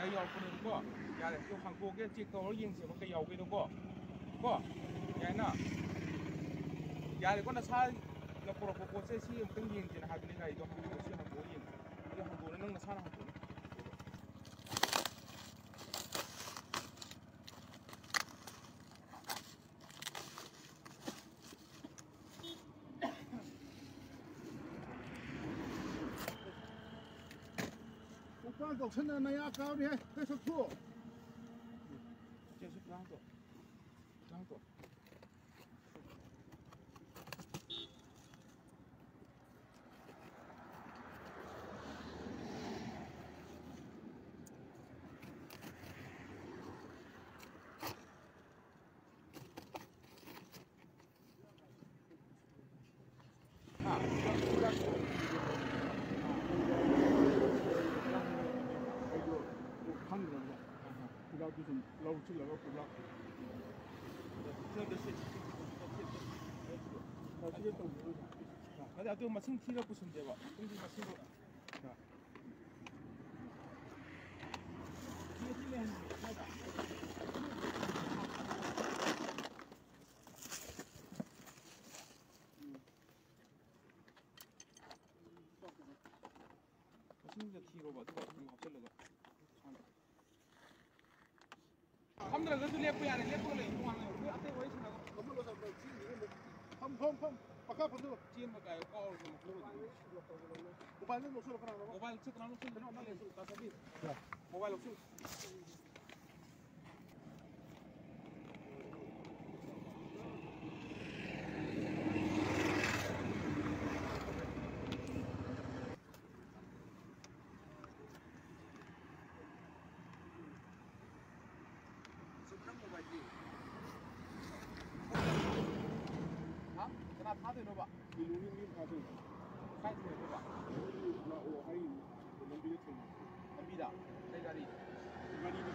ꯀꯩ ꯌꯥꯎꯔꯛꯄꯅꯦꯕꯀꯣ ꯌꯥꯔꯦ ꯁꯤ ꯍꯥꯡꯇꯣꯛꯑꯒꯦ ꯆꯦꯛ ꯇꯧꯔꯒ ꯌꯦꯡꯁꯦꯕ ꯀꯩ ꯌꯥꯎꯒꯦꯗꯣꯀꯣ ꯀꯣ ꯌꯥꯏꯅ ꯌꯥꯔꯦꯀꯣ ꯅꯁꯥꯅ ꯄꯨꯔꯛꯄ ꯄꯣꯠꯁꯦ ꯁꯤ ꯑꯃꯨꯛꯇꯪ ꯌꯦꯡꯁꯦꯅ ꯍꯥꯏꯕꯅꯤ ꯒꯥꯔꯤꯗꯣ ꯍꯥꯡꯇꯣꯛꯑ ꯁꯤ ꯍꯥꯡꯇꯣꯛꯑ ꯌꯦꯡꯁꯦ ꯑꯗꯣ ꯍꯥꯡꯇꯣꯛꯑ ꯅꯪ ꯅꯁꯥꯅ ꯍꯥꯡꯇꯣꯛꯑ 오빠 걱정나 나야 가오리 해 그래서 투 계속 나도 이라도 좀 러우치려고 불러. 근데 아주 마침 티가 부순데 봐. 근데 마침으로. 자. 뒤에 뛰면 하다. 마침도 티로 봐. 누가 좀 합쳐려고. 카메라 그래도 랩고 야래 랩고 래 이동하는 거 앞에 와 있으라고 건물로 잡고 펌 아까 번도 지금 뭐 가요 거울 좀 들고 모바일은 놓으러 가라 모바일 책 나눠 책 나눠 나눠 다 사비 모바일 없이 나 다들 넣어봐. 이놈이 다들 카이트 넣어봐. 나오 하이 넘비게 쳐. 넘비다. 내 자리. 많이도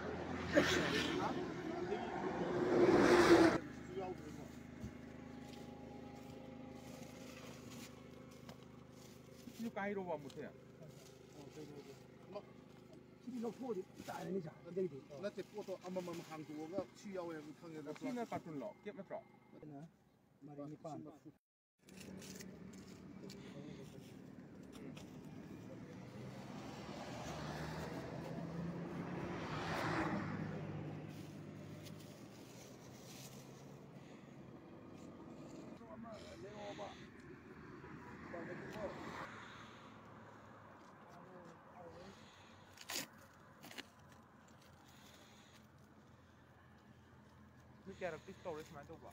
아? 수야오 그래서. 이 가이로 봐 못해. 막 TV가 포디 따니자. 근데 나한테 포도 한번만 한국어가 수야오에 강에다. 티나 같은 거. 게 맞죠? 말이 반. 그게 아니라 피스톨을 했으면 안 되고 봐.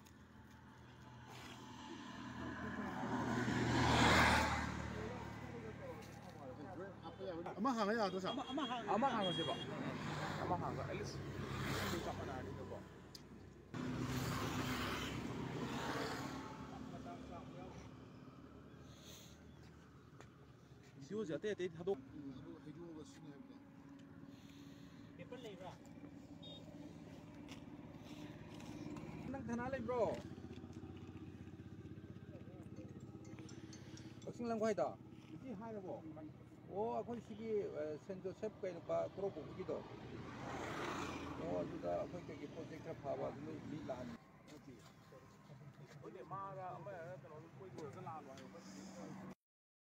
아마 hàng多少？ 아마 hàng 세 봐. 아마 hàng 앨리스. 잠깐 안 되는 거. 지워져 때 하도 해주고가 신기합니다. 예쁜 레이브라. năng thana lên bro. 학생 랑과이다. 이제 하나 봐. 오, 아콘 시기 센조 셰프가 이노까 그러고 우기도. 오, 아주다 아콘 저기 프로젝트 파봐 미 란. 근데 마가 뭐야? 그런 거 보이고 그 라로 하고.